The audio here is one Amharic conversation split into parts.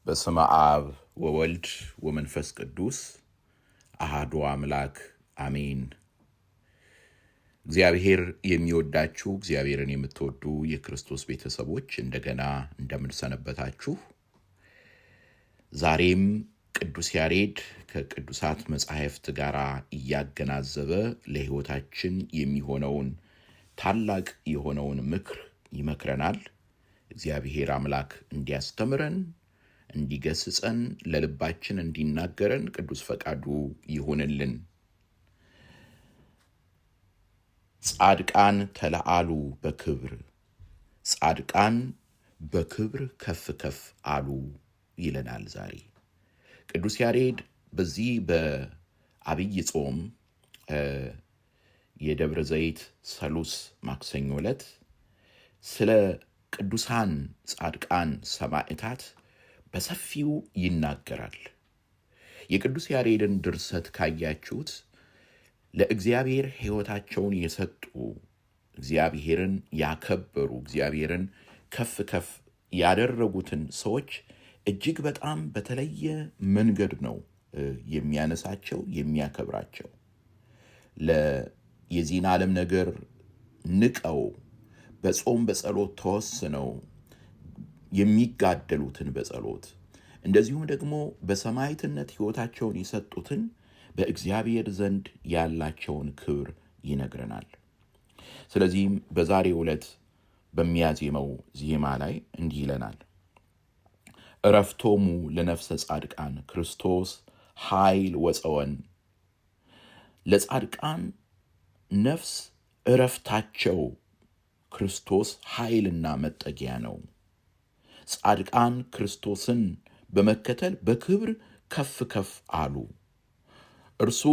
በስመ አብ ወወልድ ወመንፈስ ቅዱስ አሐዱ አምላክ አሜን። እግዚአብሔር የሚወዳችሁ እግዚአብሔርን የምትወዱ የክርስቶስ ቤተሰቦች እንደገና እንደምን ሰነበታችሁ? ዛሬም ቅዱስ ያሬድ ከቅዱሳት መጻሕፍት ጋር እያገናዘበ ለሕይወታችን የሚሆነውን ታላቅ የሆነውን ምክር ይመክረናል። እግዚአብሔር አምላክ እንዲያስተምረን እንዲገስጸን ለልባችን እንዲናገረን ቅዱስ ፈቃዱ ይሁንልን። ጻድቃን ተለአሉ በክብር፣ ጻድቃን በክብር ከፍ ከፍ አሉ ይለናል። ዛሬ ቅዱስ ያሬድ በዚህ በአብይ ጾም የደብረ ዘይት ሰሉስ ማክሰኞ ዕለት ስለ ቅዱሳን ጻድቃን ሰማዕታት በሰፊው ይናገራል። የቅዱስ ያሬድን ድርሰት ካያችሁት ለእግዚአብሔር ሕይወታቸውን የሰጡ እግዚአብሔርን ያከበሩ እግዚአብሔርን ከፍ ከፍ ያደረጉትን ሰዎች እጅግ በጣም በተለየ መንገድ ነው የሚያነሳቸው የሚያከብራቸው። የዚህን ዓለም ነገር ንቀው በጾም በጸሎት ተወስነው የሚጋደሉትን በጸሎት እንደዚሁም ደግሞ በሰማዕትነት ሕይወታቸውን የሰጡትን በእግዚአብሔር ዘንድ ያላቸውን ክብር ይነግረናል። ስለዚህም በዛሬው ዕለት በሚያዜመው ዜማ ላይ እንዲህ ይለናል። ዕረፍቶሙ ለነፍሰ ጻድቃን ክርስቶስ ኃይል ወፀወን። ለጻድቃን ነፍስ ዕረፍታቸው ክርስቶስ ኃይልና መጠጊያ ነው። ጻድቃን ክርስቶስን በመከተል በክብር ከፍ ከፍ አሉ። እርሱ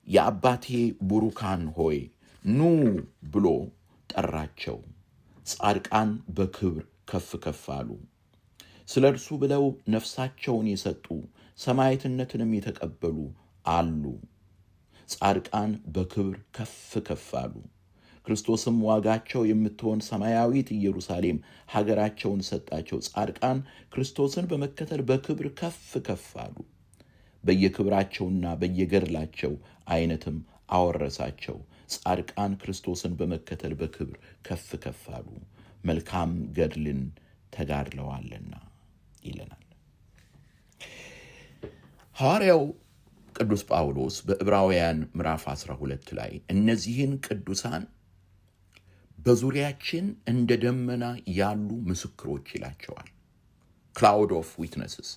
የአባቴ ቡሩካን ሆይ ኑ ብሎ ጠራቸው። ጻድቃን በክብር ከፍ ከፍ አሉ። ስለ እርሱ ብለው ነፍሳቸውን የሰጡ ሰማዕትነትንም የተቀበሉ አሉ። ጻድቃን በክብር ከፍ ከፍ አሉ። ክርስቶስም ዋጋቸው የምትሆን ሰማያዊት ኢየሩሳሌም ሀገራቸውን ሰጣቸው። ጻድቃን ክርስቶስን በመከተል በክብር ከፍ ከፍ አሉ። በየክብራቸውና በየገድላቸው አይነትም አወረሳቸው። ጻድቃን ክርስቶስን በመከተል በክብር ከፍ ከፍ አሉ፣ መልካም ገድልን ተጋድለዋልና ይለናል። ሐዋርያው ቅዱስ ጳውሎስ በዕብራውያን ምዕራፍ 12 ላይ እነዚህን ቅዱሳን በዙሪያችን እንደ ደመና ያሉ ምስክሮች ይላቸዋል። ክላውድ ኦፍ ዊትነስስ።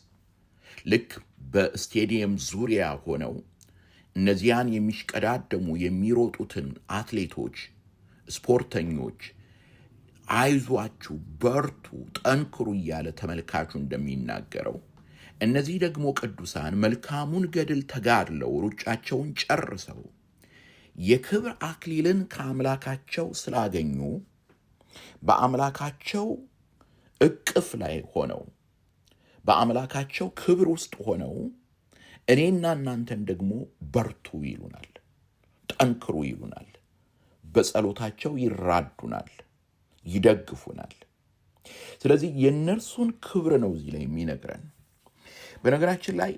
ልክ በስቴዲየም ዙሪያ ሆነው እነዚያን የሚሽቀዳደሙ የሚሮጡትን አትሌቶች፣ ስፖርተኞች አይዟችሁ፣ በርቱ፣ ጠንክሩ እያለ ተመልካቹ እንደሚናገረው እነዚህ ደግሞ ቅዱሳን መልካሙን ገድል ተጋድለው ሩጫቸውን ጨርሰው የክብር አክሊልን ከአምላካቸው ስላገኙ በአምላካቸው እቅፍ ላይ ሆነው በአምላካቸው ክብር ውስጥ ሆነው እኔና እናንተን ደግሞ በርቱ ይሉናል፣ ጠንክሩ ይሉናል፣ በጸሎታቸው ይራዱናል፣ ይደግፉናል። ስለዚህ የእነርሱን ክብር ነው እዚህ ላይ የሚነግረን። በነገራችን ላይ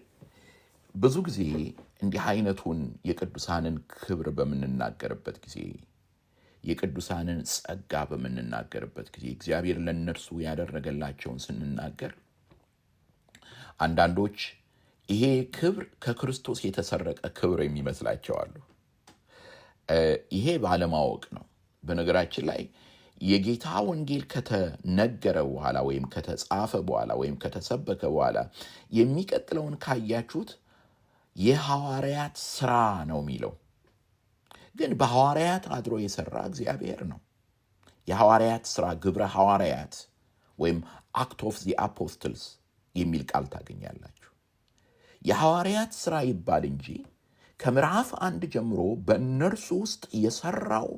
ብዙ ጊዜ እንዲህ አይነቱን የቅዱሳንን ክብር በምንናገርበት ጊዜ የቅዱሳንን ጸጋ በምንናገርበት ጊዜ እግዚአብሔር ለእነርሱ ያደረገላቸውን ስንናገር አንዳንዶች ይሄ ክብር ከክርስቶስ የተሰረቀ ክብር የሚመስላቸው አሉ። ይሄ ባለማወቅ ነው። በነገራችን ላይ የጌታ ወንጌል ከተነገረ በኋላ ወይም ከተጻፈ በኋላ ወይም ከተሰበከ በኋላ የሚቀጥለውን ካያችሁት የሐዋርያት ሥራ ነው የሚለው። ግን በሐዋርያት አድሮ የሠራ እግዚአብሔር ነው። የሐዋርያት ሥራ ግብረ ሐዋርያት ወይም አክት ኦፍ ዚ አፖስትልስ የሚል ቃል ታገኛላችሁ። የሐዋርያት ሥራ ይባል እንጂ ከምዕራፍ 1 ጀምሮ በእነርሱ ውስጥ የሠራው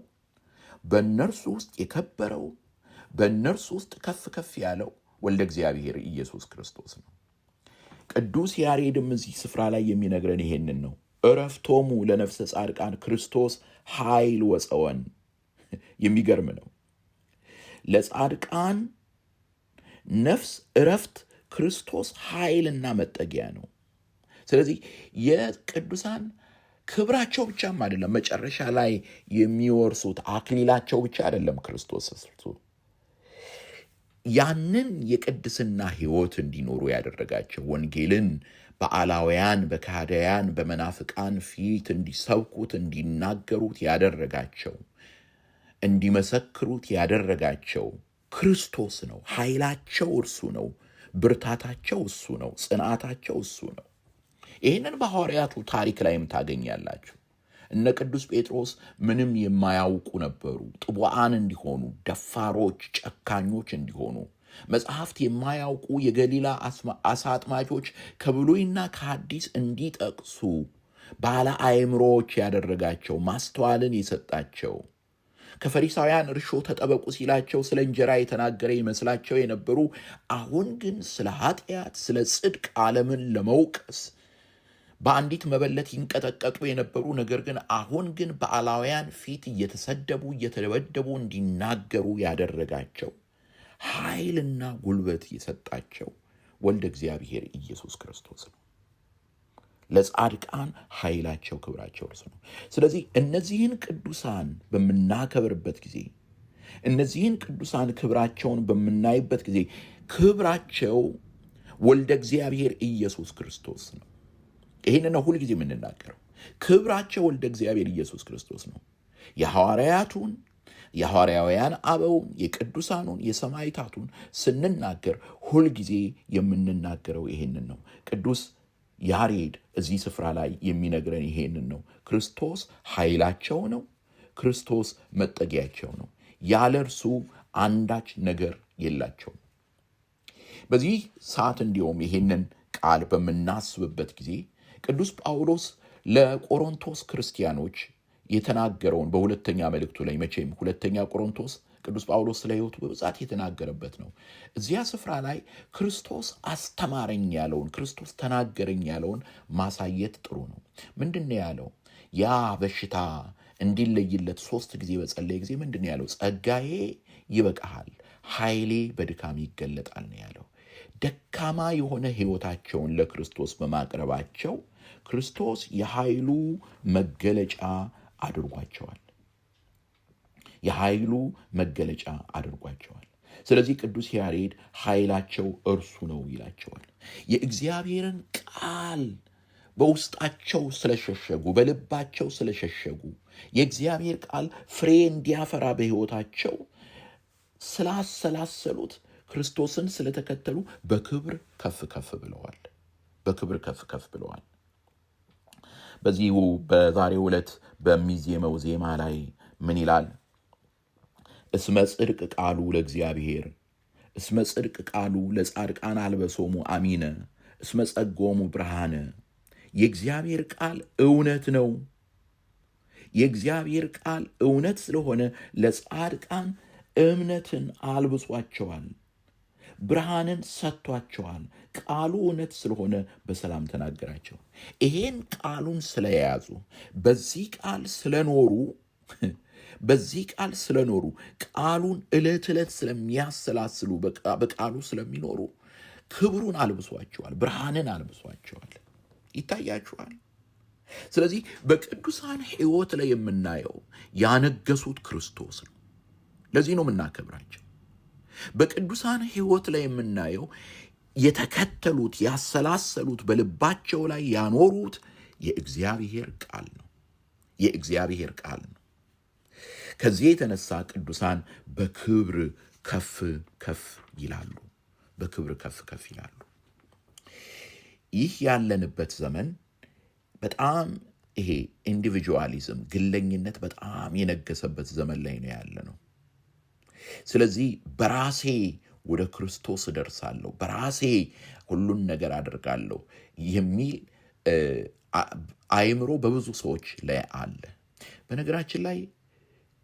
በእነርሱ ውስጥ የከበረው በእነርሱ ውስጥ ከፍ ከፍ ያለው ወልደ እግዚአብሔር ኢየሱስ ክርስቶስ ነው። ቅዱስ ያሬድም እዚህ ስፍራ ላይ የሚነግረን ይሄንን ነው። ዕረፍቶሙ ለነፍሰ ጻድቃን ክርስቶስ ኃይል ወፀወን። የሚገርም ነው። ለጻድቃን ነፍስ ዕረፍት ክርስቶስ ኃይልና መጠጊያ ነው። ስለዚህ የቅዱሳን ክብራቸው ብቻም አይደለም፣ መጨረሻ ላይ የሚወርሱት አክሊላቸው ብቻ አይደለም። ክርስቶስ እሱ ያንን የቅድስና ሕይወት እንዲኖሩ ያደረጋቸው፣ ወንጌልን በአላውያን በካህዳያን በመናፍቃን ፊት እንዲሰብኩት እንዲናገሩት ያደረጋቸው፣ እንዲመሰክሩት ያደረጋቸው ክርስቶስ ነው። ኃይላቸው እርሱ ነው። ብርታታቸው እሱ ነው። ጽናታቸው እሱ ነው። ይህንን በሐዋርያቱ ታሪክ ላይም ታገኛላችሁ። እነ ቅዱስ ጴጥሮስ ምንም የማያውቁ ነበሩ። ጥቡዓን እንዲሆኑ፣ ደፋሮች፣ ጨካኞች እንዲሆኑ፣ መጽሐፍት የማያውቁ የገሊላ አሳ አጥማጆች ከብሉይና ከሐዲስ እንዲጠቅሱ ባለ አእምሮዎች ያደረጋቸው፣ ማስተዋልን የሰጣቸው፣ ከፈሪሳውያን እርሾ ተጠበቁ ሲላቸው ስለ እንጀራ የተናገረ ይመስላቸው የነበሩ፣ አሁን ግን ስለ ኃጢአት፣ ስለ ጽድቅ ዓለምን ለመውቀስ በአንዲት መበለት ይንቀጠቀጡ የነበሩ፣ ነገር ግን አሁን ግን በአላውያን ፊት እየተሰደቡ እየተደበደቡ እንዲናገሩ ያደረጋቸው፣ ኃይልና ጉልበት የሰጣቸው ወልደ እግዚአብሔር ኢየሱስ ክርስቶስ ነው። ለጻድቃን ኃይላቸው ክብራቸው እርሱ ነው። ስለዚህ እነዚህን ቅዱሳን በምናከብርበት ጊዜ፣ እነዚህን ቅዱሳን ክብራቸውን በምናይበት ጊዜ ክብራቸው ወልደ እግዚአብሔር ኢየሱስ ክርስቶስ ነው። ይህን ነው ሁልጊዜ የምንናገረው። ክብራቸው ወልደ እግዚአብሔር ኢየሱስ ክርስቶስ ነው። የሐዋርያውያን አበውን፣ የቅዱሳኑን፣ የሰማዕታቱን ስንናገር ሁልጊዜ የምንናገረው ይሄንን ነው። ቅዱስ ያሬድ እዚህ ስፍራ ላይ የሚነግረን ይሄንን ነው። ክርስቶስ ኃይላቸው ነው። ክርስቶስ መጠጊያቸው ነው። ያለ እርሱ አንዳች ነገር የላቸውም። በዚህ ሰዓት እንዲሁም ይሄንን ቃል በምናስብበት ጊዜ ቅዱስ ጳውሎስ ለቆሮንቶስ ክርስቲያኖች የተናገረውን በሁለተኛ መልእክቱ ላይ፣ መቼም ሁለተኛ ቆሮንቶስ ቅዱስ ጳውሎስ ስለ ሕይወቱ በብዛት የተናገረበት ነው። እዚያ ስፍራ ላይ ክርስቶስ አስተማረኝ ያለውን፣ ክርስቶስ ተናገረኝ ያለውን ማሳየት ጥሩ ነው። ምንድን ነው ያለው? ያ በሽታ እንዲለይለት 3 ጊዜ በጸለየ ጊዜ ምንድን ነው ያለው? ጸጋዬ ይበቃሃል፣ ኃይሌ በድካም ይገለጣል ነው ያለው። ደካማ የሆነ ሕይወታቸውን ለክርስቶስ በማቅረባቸው ክርስቶስ የኃይሉ መገለጫ አድርጓቸዋል። የኃይሉ መገለጫ አድርጓቸዋል። ስለዚህ ቅዱስ ያሬድ ኃይላቸው እርሱ ነው ይላቸዋል። የእግዚአብሔርን ቃል በውስጣቸው ስለሸሸጉ፣ በልባቸው ስለሸሸጉ፣ የእግዚአብሔር ቃል ፍሬ እንዲያፈራ በሕይወታቸው ስላሰላሰሉት፣ ክርስቶስን ስለተከተሉ በክብር ከፍ ከፍ ብለዋል። በክብር ከፍ ከፍ ብለዋል። በዚሁ በዛሬው ዕለት በሚዜመው ዜማ ላይ ምን ይላል? እስመ ጽድቅ ቃሉ ለእግዚአብሔር፣ እስመ ጽድቅ ቃሉ ለጻድቃን አልበሶሙ አሚነ፣ እስመ ጸጎሙ ብርሃነ። የእግዚአብሔር ቃል እውነት ነው። የእግዚአብሔር ቃል እውነት ስለሆነ ለጻድቃን እምነትን አልብሷቸዋል፣ ብርሃንን ሰጥቷቸዋል። ቃሉ እውነት ስለሆነ በሰላም ተናገራቸው። ይሄን ቃሉን ስለያዙ፣ በዚህ ቃል ስለኖሩ ቃሉን ዕለት ዕለት ስለሚያሰላስሉ፣ በቃሉ ስለሚኖሩ ክብሩን አልብሷቸዋል፣ ብርሃንን አልብሷቸዋል። ይታያችኋል። ስለዚህ በቅዱሳን ሕይወት ላይ የምናየው ያነገሱት ክርስቶስ ነው። ለዚህ ነው የምናከብራቸው። በቅዱሳን ሕይወት ላይ የምናየው የተከተሉት፣ ያሰላሰሉት፣ በልባቸው ላይ ያኖሩት የእግዚአብሔር ቃል ነው። የእግዚአብሔር ቃል ነው። ከዚህ የተነሳ ቅዱሳን በክብር ከፍ ከፍ ይላሉ። በክብር ከፍ ከፍ ይላሉ። ይህ ያለንበት ዘመን በጣም ይሄ ኢንዲቪጁዋሊዝም፣ ግለኝነት በጣም የነገሰበት ዘመን ላይ ነው ያለ ነው። ስለዚህ በራሴ ወደ ክርስቶስ እደርሳለሁ፣ በራሴ ሁሉን ነገር አደርጋለሁ የሚል አእምሮ በብዙ ሰዎች ላይ አለ። በነገራችን ላይ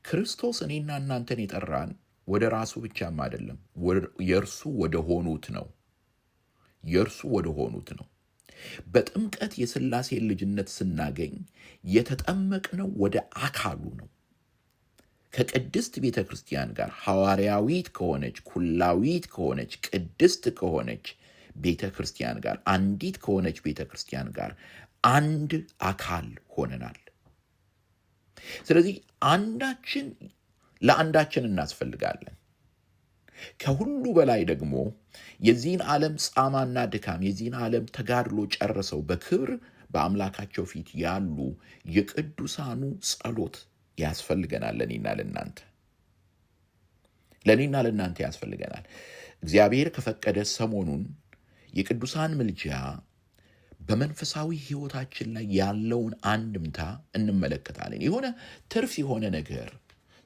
ክርስቶስ እኔና እናንተን የጠራን ወደ ራሱ ብቻም አይደለም፣ የእርሱ ወደ ሆኑት ነው። የእርሱ ወደ ሆኑት ነው። በጥምቀት የሥላሴን ልጅነት ስናገኝ የተጠመቅነው ወደ አካሉ ነው። ከቅድስት ቤተ ክርስቲያን ጋር ሐዋርያዊት ከሆነች፣ ኩላዊት ከሆነች፣ ቅድስት ከሆነች ቤተ ክርስቲያን ጋር አንዲት ከሆነች ቤተ ክርስቲያን ጋር አንድ አካል ሆነናል። ስለዚህ አንዳችን ለአንዳችን እናስፈልጋለን። ከሁሉ በላይ ደግሞ የዚህን ዓለም ጻማና ድካም የዚህን ዓለም ተጋድሎ ጨርሰው በክብር በአምላካቸው ፊት ያሉ የቅዱሳኑ ጸሎት ያስፈልገናል። ለእኔና ለእናንተ ያስፈልገናል። እግዚአብሔር ከፈቀደ ሰሞኑን የቅዱሳን ምልጃ በመንፈሳዊ ሕይወታችን ላይ ያለውን አንድምታ እንመለከታለን። የሆነ ትርፍ የሆነ ነገር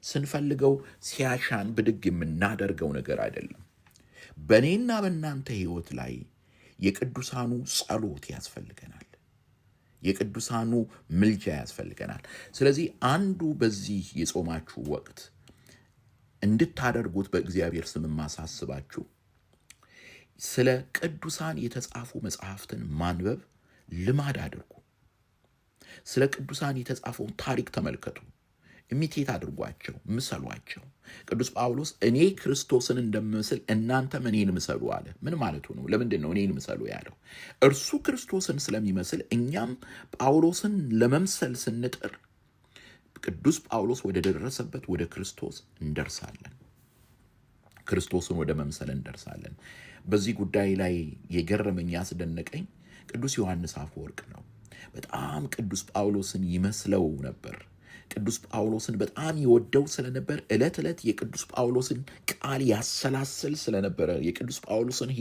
ስንፈልገው ሲያሻን ብድግ የምናደርገው ነገር አይደለም። በእኔና በእናንተ ሕይወት ላይ የቅዱሳኑ ጸሎት ያስፈልገናል። የቅዱሳኑ ምልጃ ያስፈልገናል። ስለዚህ አንዱ በዚህ የጾማችሁ ወቅት እንድታደርጉት በእግዚአብሔር ስም ማሳስባችሁ ስለ ቅዱሳን የተጻፉ መጽሐፍትን ማንበብ ልማድ አድርጉ። ስለ ቅዱሳን የተጻፈውን ታሪክ ተመልከቱ። ኢሚቴት አድርጓቸው፣ ምሰሏቸው። ቅዱስ ጳውሎስ እኔ ክርስቶስን እንደምመስል እናንተም እኔን ምሰሉ አለ። ምን ማለቱ ነው? ለምንድን ነው እኔን ምሰሉ ያለው? እርሱ ክርስቶስን ስለሚመስል እኛም ጳውሎስን ለመምሰል ስንጥር ቅዱስ ጳውሎስ ወደ ደረሰበት ወደ ክርስቶስ እንደርሳለን። ክርስቶስን ወደ መምሰል እንደርሳለን። በዚህ ጉዳይ ላይ የገረመኝ ያስደነቀኝ ቅዱስ ዮሐንስ አፈወርቅ ነው። በጣም ቅዱስ ጳውሎስን ይመስለው ነበር። ቅዱስ ጳውሎስን በጣም ይወደው ስለነበር ዕለት ዕለት የቅዱስ ጳውሎስን ቃል ያሰላስል ስለነበረ የቅዱስ ጳውሎስን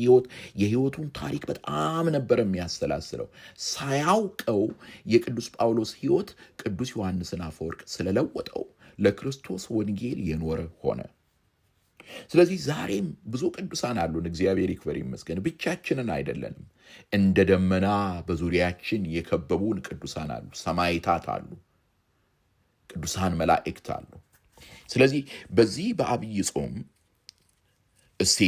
የሕይወቱን ታሪክ በጣም ነበር የሚያሰላስለው። ሳያውቀው የቅዱስ ጳውሎስ ሕይወት ቅዱስ ዮሐንስን አፈወርቅ ስለለወጠው ለክርስቶስ ወንጌል የኖረ ሆነ። ስለዚህ ዛሬም ብዙ ቅዱሳን አሉን። እግዚአብሔር ይክበር ይመስገን። ብቻችንን አይደለንም። እንደ ደመና በዙሪያችን የከበቡን ቅዱሳን አሉ። ሰማዕታት አሉ። ቅዱሳን መላእክት አሉ። ስለዚህ በዚህ በአብይ ጾም እስቲ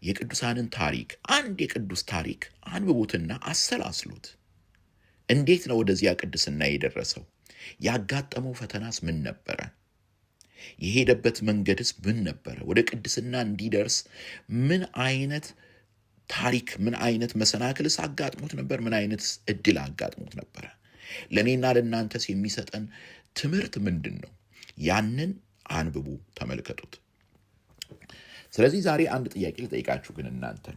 የቅዱሳንን ታሪክ አንድ የቅዱስ ታሪክ አንብቡትና አሰላስሉት። እንዴት ነው ወደዚያ ቅድስና የደረሰው? ያጋጠመው ፈተናስ ምን ነበረ? የሄደበት መንገድስ ምን ነበረ? ወደ ቅድስና እንዲደርስ ምን አይነት ታሪክ፣ ምን አይነት መሰናክልስ አጋጥሞት ነበር? ምን አይነት እድል አጋጥሞት ነበረ? ለእኔና ለእናንተስ የሚሰጠን ትምህርት ምንድን ነው? ያንን አንብቡ፣ ተመልከቱት። ስለዚህ ዛሬ አንድ ጥያቄ ልጠይቃችሁ ግን እናንተን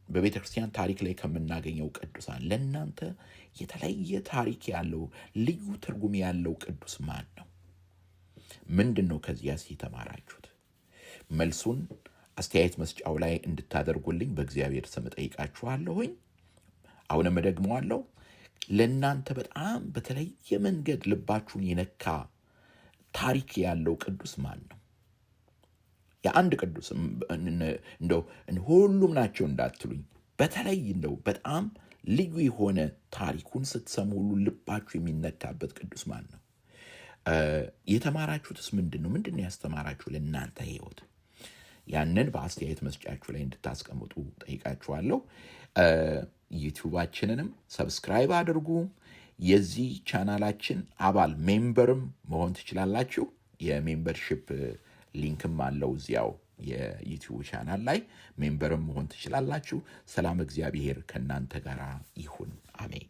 በቤተ ክርስቲያን ታሪክ ላይ ከምናገኘው ቅዱሳን ለእናንተ የተለየ ታሪክ ያለው ልዩ ትርጉም ያለው ቅዱስ ማን ነው? ምንድን ነው ከዚያስ የተማራችሁት? መልሱን አስተያየት መስጫው ላይ እንድታደርጉልኝ በእግዚአብሔር ስም ጠይቃችኋለሁኝ። አሁንም እደግመዋለሁ። ለእናንተ በጣም በተለየ መንገድ ልባችሁን የነካ ታሪክ ያለው ቅዱስ ማን ነው? የአንድ ቅዱስ እንደው ሁሉም ናቸው እንዳትሉኝ፣ በተለይ እንደው በጣም ልዩ የሆነ ታሪኩን ስትሰሙ ሁሉ ልባችሁ የሚነካበት ቅዱስ ማን ነው? የተማራችሁትስ ምንድን ነው? ምንድን ነው ያስተማራችሁ ለእናንተ ሕይወት? ያንን በአስተያየት መስጫችሁ ላይ እንድታስቀምጡ ጠይቃችኋለሁ። ዩቲዩባችንንም ሰብስክራይብ አድርጉ። የዚህ ቻናላችን አባል ሜምበርም መሆን ትችላላችሁ። የሜምበርሺፕ ሊንክም አለው እዚያው የዩቲዩብ ቻናል ላይ ሜምበርም መሆን ትችላላችሁ። ሰላም እግዚአብሔር ከእናንተ ጋር ይሁን። አሜን።